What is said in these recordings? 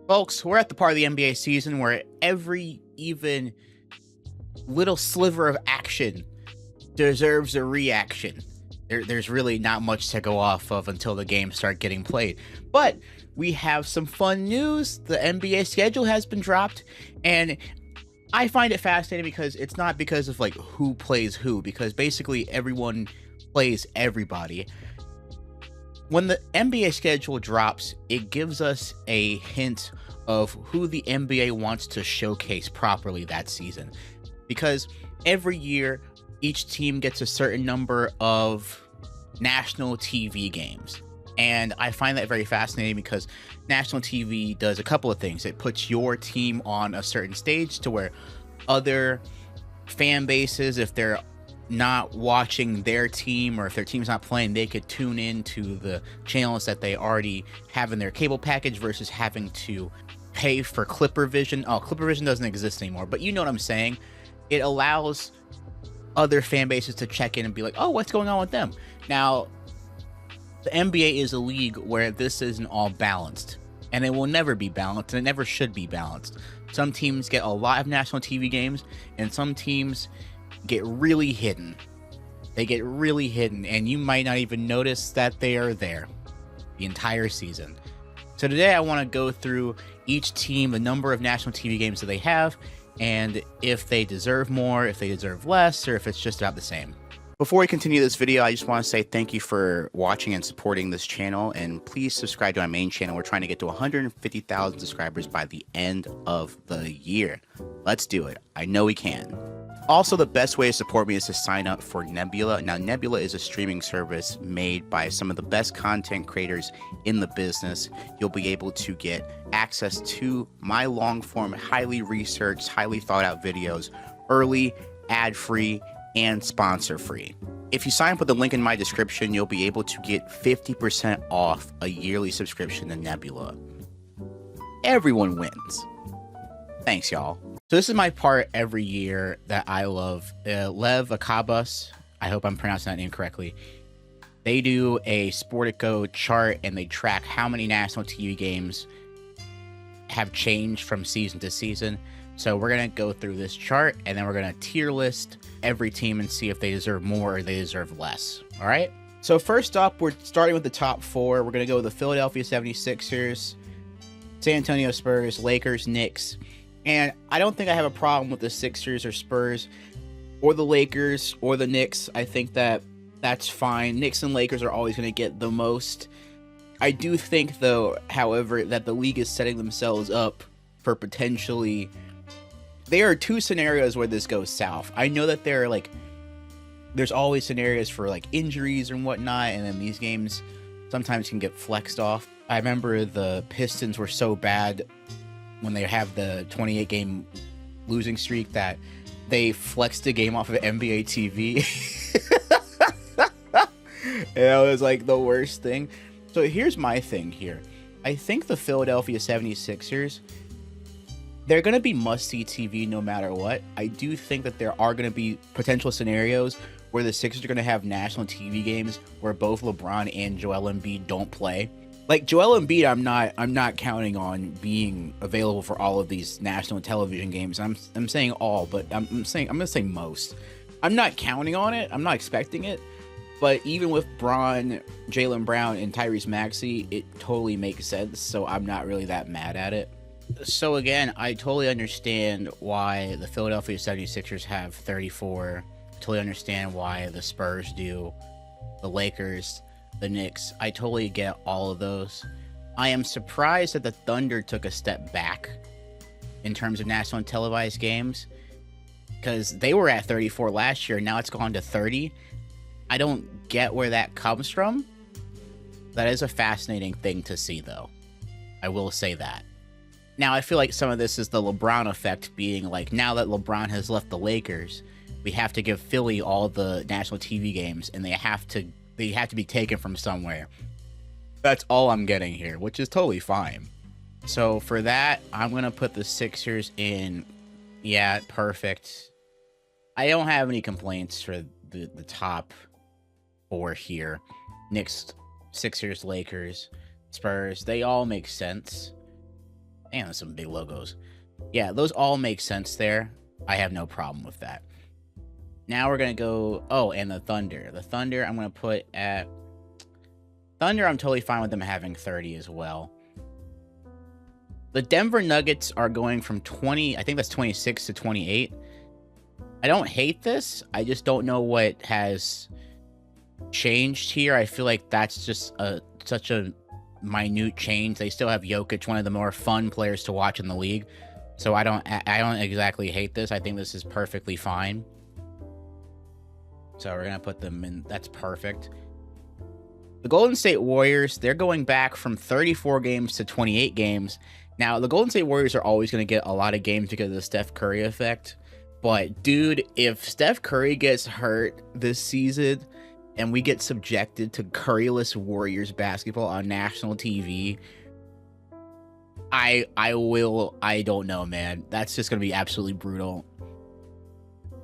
Folks, we're at the part of the NBA season where every even little sliver of action deserves a reaction. There's really not much to go off of until the games start getting played. But we have some fun news. The NBA schedule has been dropped, and I find it fascinating because it's not because of like who plays who, because basically everyone plays everybody. When the NBA schedule drops, it gives us a hint of who the NBA wants to showcase properly that season. Because every year, each team gets a certain number of national TV games. And I find that very fascinating because national TV does a couple of things. It puts your team on a certain stage to where other fan bases, if they're not watching their team or if their team's not playing, they could tune in to the channels that they already have in their cable package versus having to pay for Clipper Vision. Oh, Clipper Vision doesn't exist anymore, but you know what I'm saying. It allows other fan bases to check in and be like, oh, what's going on with them? Now, the NBA is a league where this isn't all balanced, and it will never be balanced, and it never should be balanced. Some teams get a lot of national TV games, and some teams get really hidden. They get really hidden, and you might not even notice that they are there the entire season. So today I want to go through each team, the number of national TV games that they have, and if they deserve more, if they deserve less, or if it's just about the same. Before we continue this video, I just want to say thank you for watching and supporting this channel, and please subscribe to my main channel. We're trying to get to 150,000 subscribers by the end of the year. Let's do it. I know we can. Also, the best way to support me is to sign up for Nebula. Now, Nebula is a streaming service made by some of the best content creators in the business. You'll be able to get access to my long-form, highly researched, highly thought-out videos early, ad-free, and sponsor-free. If you sign up with the link in my description, you'll be able to get 50% off a yearly subscription to Nebula. Everyone wins. Thanks, y'all. So this is my part every year that I love. Lev Akabas, I hope I'm pronouncing that name correctly. They do a Sportico chart and they track how many national TV games have changed from season to season. So we're going to go through this chart and then we're going to tier list every team and see if they deserve more or they deserve less. All right. So first up, we're starting with the top four. We're going to go with the Philadelphia 76ers, San Antonio Spurs, Lakers, Knicks. And I don't think I have a problem with the Sixers or Spurs or the Lakers or the Knicks. I think that that's fine. Knicks and Lakers are always going to get the most. I do think, though, however, that the league is setting themselves up for potentially... There are two scenarios where this goes south. I know that there are, like... There's always scenarios for, like, injuries and whatnot, and then these games sometimes can get flexed off. I remember the Pistons were so bad when they have the 28-game losing streak that they flexed the game off of NBA TV. It was like the worst thing. So here's my thing here. I think the Philadelphia 76ers, they're going to be must-see TV no matter what. I do think that there are going to be potential scenarios where the Sixers are going to have national TV games where both LeBron and Joel Embiid don't play. Like Joel Embiid, I'm not counting on being available for all of these national television games. I'm saying all, but I'm gonna say most. I'm not counting on it. I'm not expecting it. But even with Braun, Jaylen Brown, and Tyrese Maxey, it totally makes sense. So I'm not really that mad at it. So again, I totally understand why the Philadelphia 76ers have 34. I totally understand why the Spurs do. The Lakers, the Knicks, I totally get all of those. I am surprised that the Thunder took a step back in terms of national and televised games because they were at 34 last year. Now it's gone to 30. I don't get where that comes from. That is a fascinating thing to see, though. I will say that. Now, I feel like some of this is the LeBron effect being like, now that LeBron has left the Lakers, we have to give Philly all the national TV games, and they have to be taken from somewhere. That's all I'm getting here, which is totally fine. So for that, I'm going to put the Sixers in. Yeah, perfect. I don't have any complaints for the top four here. Knicks, Sixers, Lakers, Spurs, they all make sense. Damn, there's some big logos. Yeah, those all make sense there. I have no problem with that. Now we're going to go... Oh, and the Thunder. The Thunder, I'm going to put at... Thunder, I'm totally fine with them having 30 as well. The Denver Nuggets are going from 20... I think that's 26 to 28. I don't hate this. I just don't know what has changed here. I feel like that's just such a minute change. They still have Jokic, one of the more fun players to watch in the league. So I don't exactly hate this. I think this is perfectly fine. So we're going to put them in. That's perfect. The Golden State Warriors, they're going back from 34 games to 28 games. Now, the Golden State Warriors are always going to get a lot of games because of the Steph Curry effect. But, dude, if Steph Curry gets hurt this season and we get subjected to Curryless Warriors basketball on national TV, I don't know, man. That's just going to be absolutely brutal.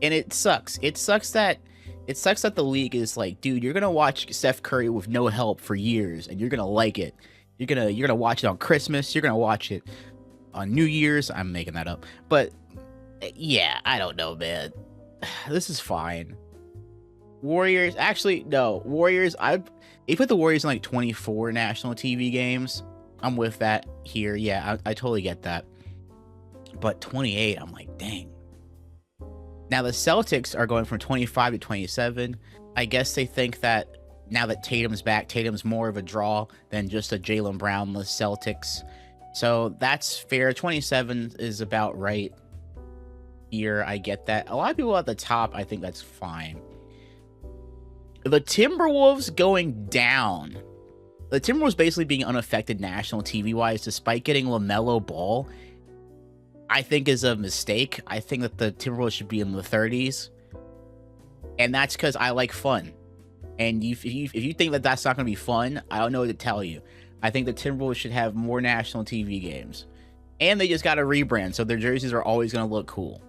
And it sucks. It sucks that the league is like, dude, you're going to watch Steph Curry with no help for years and you're going to like it. You're going to watch it on Christmas. You're going to watch it on New Year's. I'm making that up. But yeah, I don't know, man. This is fine. Warriors, actually, no. Warriors, they put the Warriors in like 24 national TV games. I'm with that here. Yeah, I totally get that. But 28, I'm like, dang. Now, the Celtics are going from 25 to 27. I guess they think that now that Tatum's back, Tatum's more of a draw than just a Jaylen Brownless Celtics. So that's fair. 27 is about right here. I get that. A lot of people at the top, I think that's fine. The Timberwolves going down. The Timberwolves basically being unaffected national TV-wise, despite getting LaMelo Ball, I think is a mistake. I think that the Timberwolves should be in the 30s. And that's because I like fun. And if you think that that's not going to be fun, I don't know what to tell you. I think the Timberwolves should have more national TV games. And they just got a rebrand, so their jerseys are always going to look cool.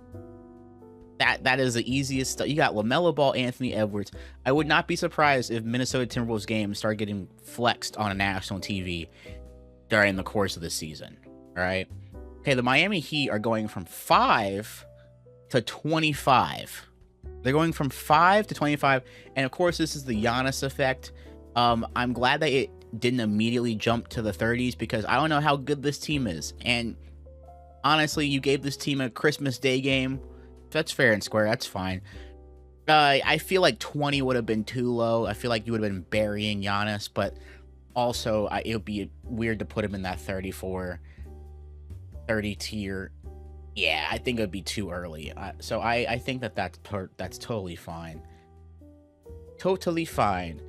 That is the easiest stuff. You got LaMelo Ball, Anthony Edwards. I would not be surprised if Minnesota Timberwolves games start getting flexed on a national TV during the course of the season. All right. Okay, the Miami Heat are going from 5 to 25. They're going from 5 to 25. And of course, this is the Giannis effect. I'm glad that it didn't immediately jump to the 30s because I don't know how good this team is. And honestly, you gave this team a Christmas Day game. That's fair and square. That's fine. I feel like 20 would have been too low. I feel like you would have been burying Giannis, but also it would be weird to put him in that 34, 30 tier. Yeah, I think it would be too early. So I think that's totally fine. Totally fine.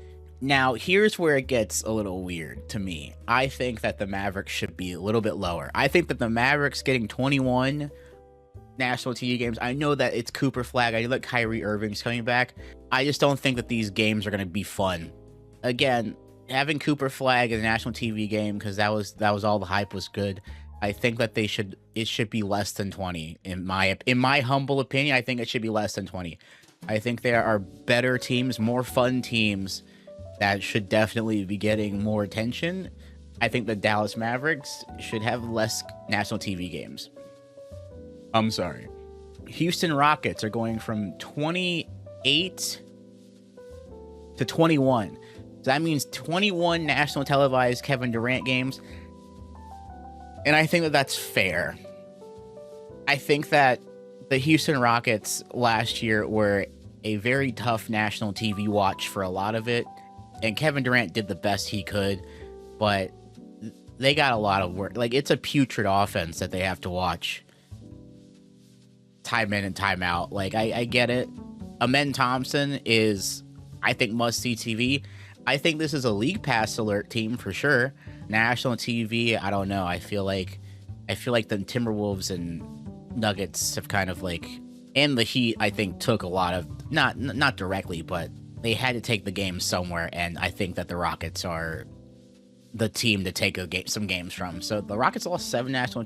Now, here's where it gets a little weird to me. I think that the Mavericks should be a little bit lower. I think that the Mavericks getting 21 national TV games. I know that it's Cooper Flag. I know that Kyrie Irving's coming back. I just don't think that these games are going to be fun. Again, having Cooper Flag in a national TV game because that was all the hype was good. I think that it should be less than 20 in my humble opinion. I think it should be less than 20. I think there are better teams, more fun teams that should definitely be getting more attention. I think the Dallas Mavericks should have less national TV games. I'm sorry. Houston Rockets are going from 28 to 21. So that means 21 national televised Kevin Durant games. And I think that that's fair. I think that the Houston Rockets last year were a very tough national TV watch for a lot of it. And Kevin Durant did the best he could. But they got a lot of work. Like, it's a putrid offense that they have to watch time in and time out. Like, I get it. Amen Thompson is, I think, must-see TV. I think this is a League Pass alert team for sure. National TV, I don't know. I feel like the Timberwolves and Nuggets have kind of like, and the Heat, I think, took a lot of, not directly, but they had to take the game somewhere, and I think that the Rockets are the team to take some games from. So the Rockets lost 7 national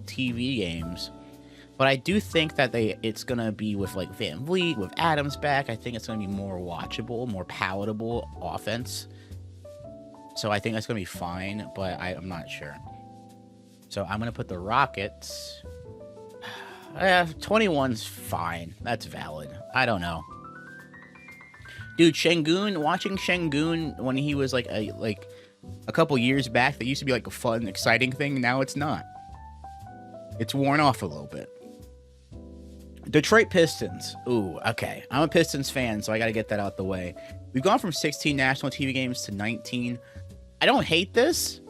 TV games, but I do think that it's gonna be with like Van Vliet, with Adams back. I think it's gonna be more watchable, more palatable offense. So I think that's going to be fine, but I'm not sure. So I'm going to put the Rockets. 21's fine. That's valid. I don't know. Dude, Şengün, watching Şengün when he was like a couple years back, that used to be like a fun, exciting thing. Now it's not. It's worn off a little bit. Detroit Pistons. Ooh, okay. I'm a Pistons fan, so I got to get that out the way. We've gone from 16 national TV games to 19. I don't hate this.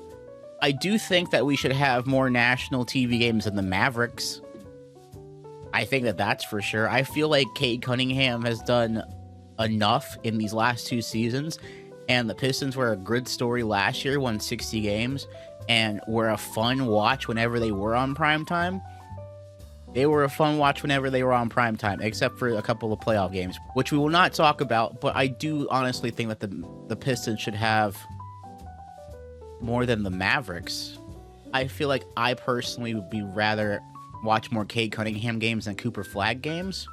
I do think that we should have more national TV games than the Mavericks. I think that that's for sure. I feel like Cade Cunningham has done enough in these last 2 seasons, and the Pistons were a good story last year, won 60 games, and were a fun watch whenever they were on primetime. They were a fun watch whenever they were on primetime, except for a couple of playoff games, which we will not talk about, but I do honestly think that the Pistons should have more than the Mavericks. I feel like I personally would be rather watch more Cade Cunningham games than Cooper Flag games,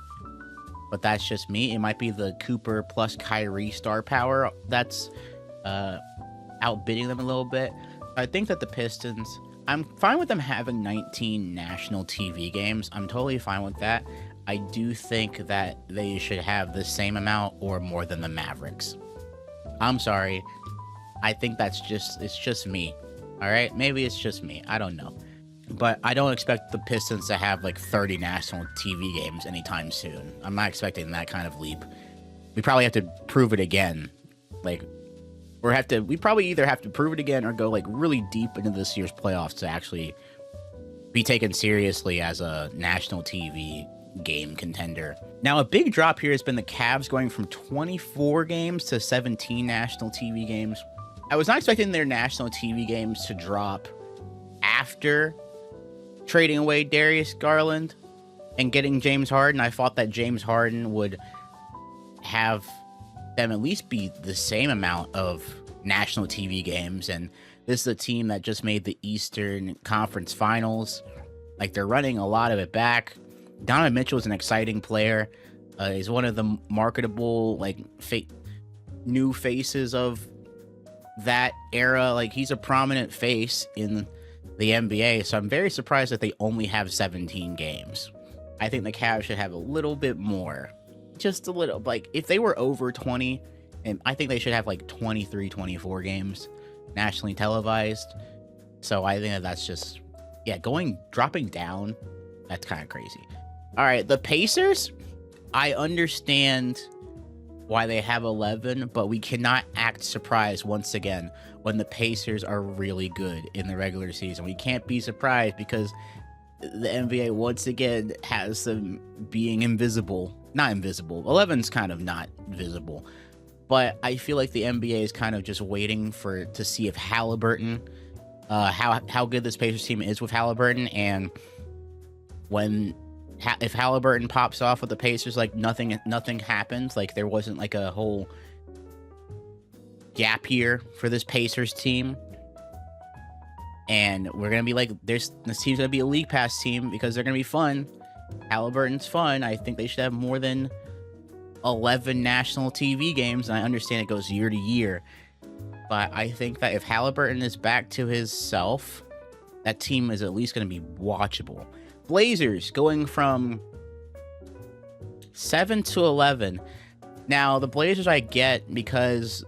but that's just me. It might be the Cooper plus Kyrie star power that's outbidding them a little bit. I think that the Pistons, I'm fine with them having 19 national TV games. I'm totally fine with that. I do think that they should have the same amount or more than the Mavericks. I'm sorry. I think it's just me. All right? Maybe it's just me. I don't know. But I don't expect the Pistons to have like 30 national TV games anytime soon. I'm not expecting that kind of leap. We probably have to prove it again. We probably either have to prove it again or go like really deep into this year's playoffs to actually be taken seriously as a national TV game contender. Now, a big drop here has been the Cavs going from 24 games to 17 national TV games. I was not expecting their national TV games to drop after trading away Darius Garland and getting James Harden. I thought that James Harden would have them at least be the same amount of national TV games, and this is a team that just made the Eastern Conference Finals. Like, they're running a lot of it back. Donovan Mitchell is an exciting player. He's one of the marketable, like, new faces of that era. Like, he's a prominent face in the NBA, so I'm very surprised that they only have 17 games. I think the Cavs should have a little bit more. Just a little. Like, if they were over 20, and I think they should have like 23, 24 games nationally televised. So I think that's just, dropping down, that's kind of crazy. All right, the Pacers, I understand why they have 11, but we cannot act surprised once again when the Pacers are really good in the regular season. We can't be surprised because the NBA once again has them being invisible. Not invisible. 11's kind of not visible. But I feel like the NBA is kind of just waiting to see if Halliburton, how good this Pacers team is with Halliburton, and if Halliburton pops off with the Pacers, like nothing happens. Like, there wasn't like a whole gap year for this Pacers team, and we're gonna be like, this team's gonna be a league pass team because they're gonna be fun. Halliburton's fun. I think they should have more than 11 national TV games, and I understand it goes year to year, but I think that if Halliburton is back to his self, that team is at least going to be watchable. Blazers going from 7 to 11. Now, the Blazers I get because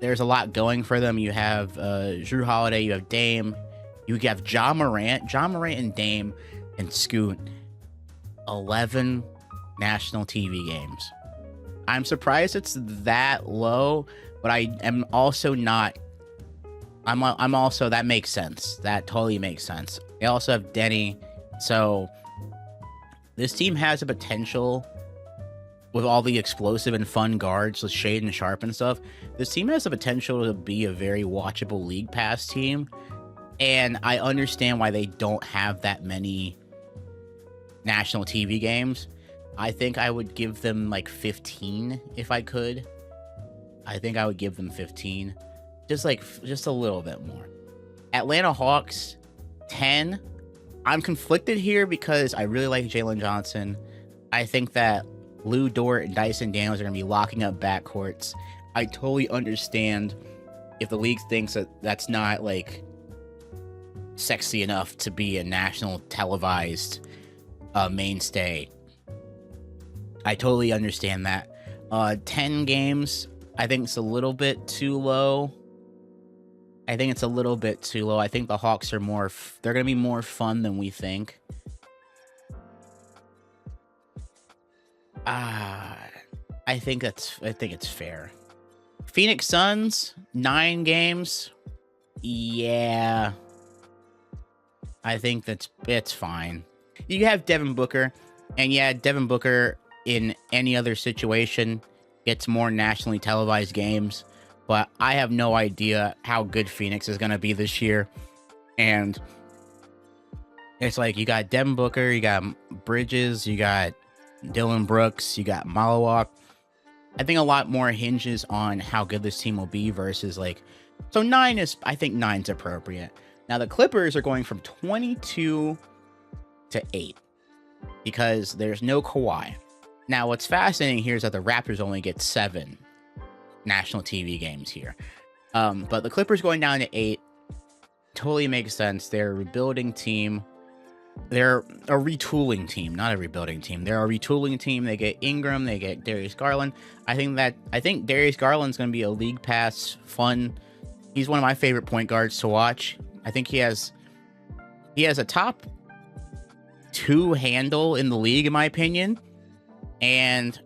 there's a lot going for them. You have Jrue Holiday, you have Dame, you have Ja Morant and Dame and Scoot. 11 national TV games. I'm surprised it's that low, but I am also not. I'm also, that makes sense. That totally makes sense. They also have Denny, so this team has a potential with all the explosive and fun guards with Shaedon Sharpe and stuff. This team has the potential to be a very watchable league pass team, and I understand why they don't have that many national TV games. I think I would give them like 15 if I could. I think I would give them 15. Just a little bit more. Atlanta Hawks, 10. I'm conflicted here because I really like Jalen Johnson. I think that Lou Dort and Dyson Daniels are going to be locking up backcourts. I totally understand if the league thinks that that's not like sexy enough to be a national televised mainstay, I totally understand that. 10 games, I think it's a little bit too low. I think the Hawks are they're going to be more fun than we think. I think it's fair. Phoenix Suns, 9 games. Yeah. I think it's fine. You have Devin Booker, and yeah, Devin Booker in any other situation gets more nationally televised games, but I have no idea how good Phoenix is going to be this year. And it's like you got Devin Booker, you got Bridges, you got Dylan Brooks, you got Malawak. I think a lot more hinges on how good this team will be versus like, so I think 9's appropriate. Now the Clippers are going from 22 to 8 because there's no Kawhi. Now what's fascinating here is that the Raptors only get 7 national TV games here. But the Clippers going down to 8 totally makes sense. They're a rebuilding team. They're a retooling team, not a rebuilding team. They're a retooling team. They get Ingram, they get Darius Garland. I think Darius Garland's going to be a league pass fun. He's one of my favorite point guards to watch. I think he has a top 2 handle in the league, in my opinion. And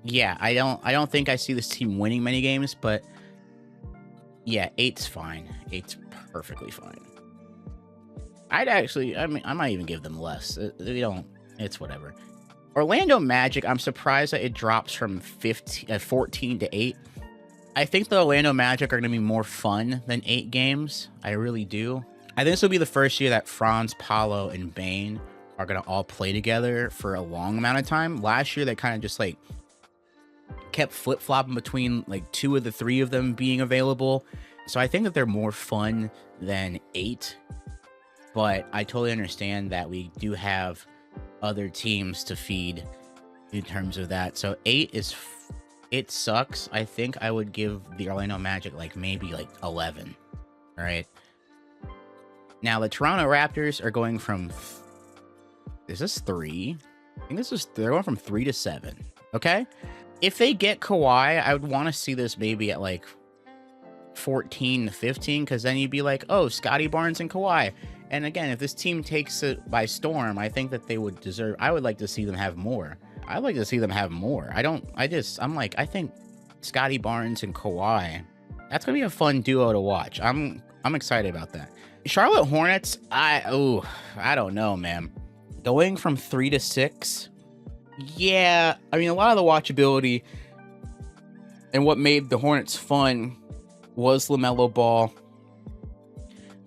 yeah, I don't think I see this team winning many games, but yeah, 8's fine. 8's perfectly fine. I might even give them less. It's whatever. Orlando Magic, I'm surprised that it drops from 14 to 8. I think the Orlando Magic are going to be more fun than 8 games. I really do. I think this will be the first year that Franz, Paolo, and Bane are going to all play together for a long amount of time. Last year, they kind of just like kept flip-flopping between like 2 of the 3 of them being available. So I think that they're more fun than 8. But I totally understand that we do have other teams to feed in terms of that. So 8 it sucks. I think I would give the Orlando Magic maybe 11. All right. Now the Toronto Raptors are going from, is this 3? I think they're going from 3 to 7. Okay. If they get Kawhi, I would want to see this maybe at 14 to 15, because then you'd be like, oh, Scotty Barnes and Kawhi. And again, if this team takes it by storm, I think that they would deserve. I would like to see them have more. I think Scotty Barnes and Kawhi, that's gonna be a fun duo to watch. I'm excited about that. Charlotte Hornets, I don't know, man. Going from 3 to 6, yeah. I mean, a lot of the watchability and what made the Hornets fun was LaMelo Ball.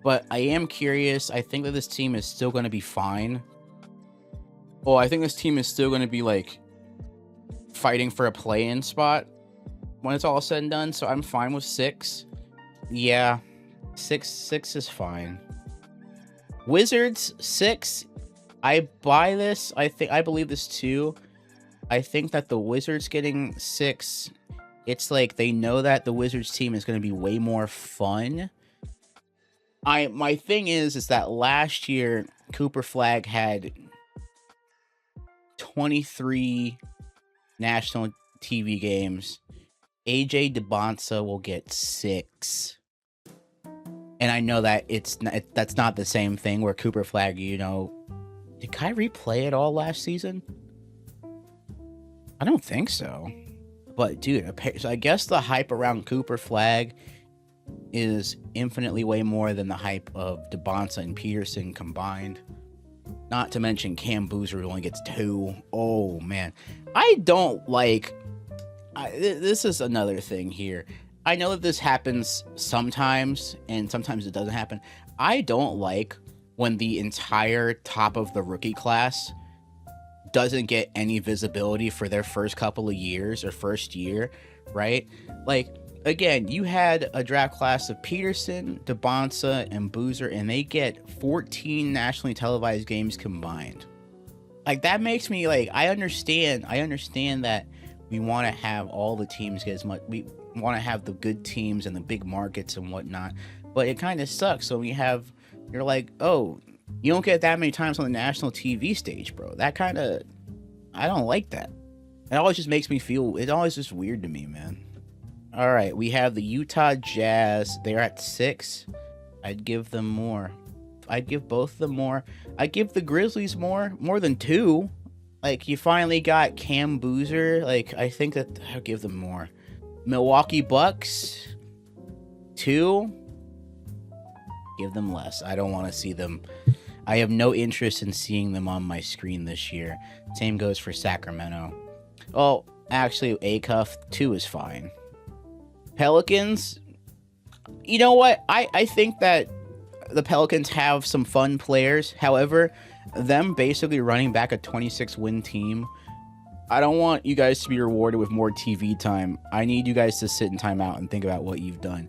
But I am curious. I think that this team is still going to be fine. Oh, I think this team is still going to be fighting for a play-in spot when it's all said and done. So I'm fine with 6. Yeah, 6 is fine. Wizards 6. I buy this. I believe this too. I think that the Wizards getting 6. It's like they know that the Wizards team is going to be way more fun. My thing is that last year Cooper Flag had 23 national TV games. AJ DeBonsa will get 6. And I know that that's not the same thing where Cooper Flag, did Kyrie play at all last season? I don't think so. But dude, so I guess the hype around Cooper Flag is infinitely way more than the hype of DeBonsa and Peterson combined. Not to mention Cam Boozer only gets 2. Oh man, I don't like. This is another thing here. I know that this happens sometimes, and sometimes it doesn't happen. I don't like when the entire top of the rookie class doesn't get any visibility for their first couple of years or first year, right? Again, you had a draft class of Peterson, DeBonsa, and Boozer, and they get 14 nationally televised games combined. That makes me I understand that we want to have all the teams get as much. want to have the good teams and the big markets and whatnot. But it kind of sucks. So you're like, oh, you don't get that many times on the national TV stage, bro. That kind of, I don't like that. It always just makes me feel, it's always just weird to me, man. All right, we have the Utah Jazz. They're at 6. I'd give them more. I'd give both of them more. I'd give the Grizzlies more than 2. Like, you finally got Cam Boozer. Like, I think that I'd give them more. Milwaukee Bucks, 2. Give them less. I don't want to see them. I have no interest in seeing them on my screen this year. Same goes for Sacramento. Oh, actually, A-Cuff, 2 is fine. Pelicans, you know what? I think that the Pelicans have some fun players. However, them basically running back a 26-win team, I don't want you guys to be rewarded with more TV time. I need you guys to sit in timeout and think about what you've done.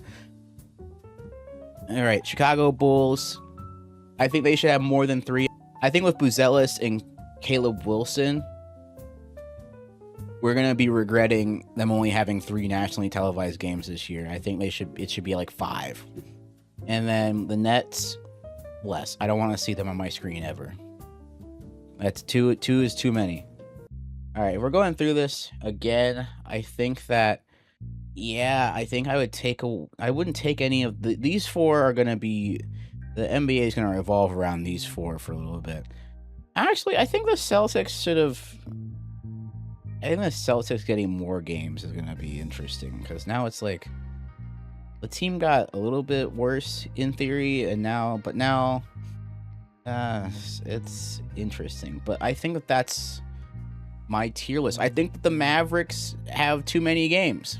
All right, Chicago Bulls. I think they should have more than 3. I think with Buzelis and Caleb Wilson, we're going to be regretting them only having 3 nationally televised games this year. I think it should be like 5. And then the Nets, less. I don't want to see them on my screen ever. That's 2 is too many. All right, we're going through this again. I think that, yeah, I think I wouldn't take any of these 4 are going to be, the NBA is going to revolve around these 4 for a little bit. Actually, I think the Celtics getting more games is going to be interesting, because now it's like the team got a little bit worse in theory, and now it's interesting. But I think that that's my tier list. I think that the Mavericks have too many games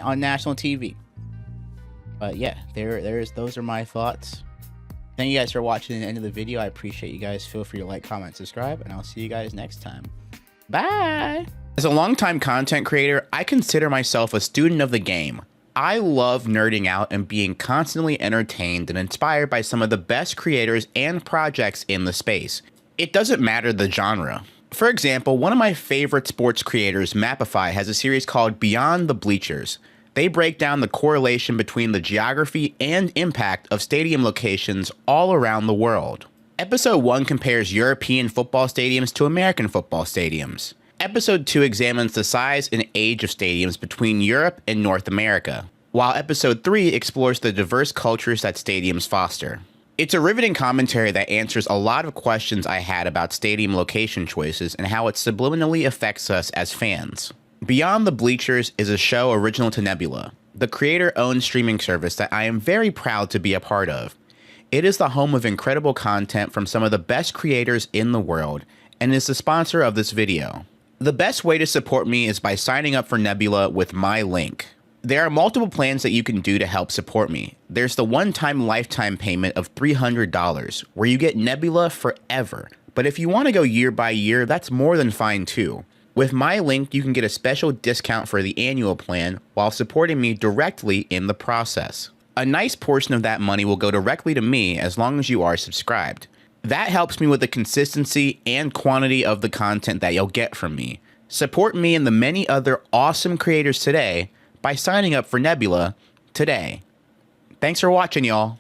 on national TV. But yeah, those are my thoughts. Thank you guys for watching the end of the video. I appreciate you guys. Feel free to like, comment, subscribe, and I'll see you guys next time. Bye. As a longtime content creator, I consider myself a student of the game. I love nerding out and being constantly entertained and inspired by some of the best creators and projects in the space. It doesn't matter the genre. For example, one of my favorite sports creators, Mapify, has a series called Beyond the Bleachers. They break down the correlation between the geography and impact of stadium locations all around the world. Episode 1 compares European football stadiums to American football stadiums. Episode 2 examines the size and age of stadiums between Europe and North America, while Episode 3 explores the diverse cultures that stadiums foster. It's a riveting commentary that answers a lot of questions I had about stadium location choices and how it subliminally affects us as fans. Beyond the Bleachers is a show original to Nebula, the creator-owned streaming service that I am very proud to be a part of. It is the home of incredible content from some of the best creators in the world, and is the sponsor of this video. The best way to support me is by signing up for Nebula with my link. There are multiple plans that you can do to help support me. There's the one-time lifetime payment of $300, where you get Nebula forever. But if you want to go year by year, that's more than fine too. With my link, you can get a special discount for the annual plan while supporting me directly in the process. A nice portion of that money will go directly to me as long as you are subscribed. That helps me with the consistency and quantity of the content that you'll get from me. Support me and the many other awesome creators today by signing up for Nebula today. Thanks for watching, y'all.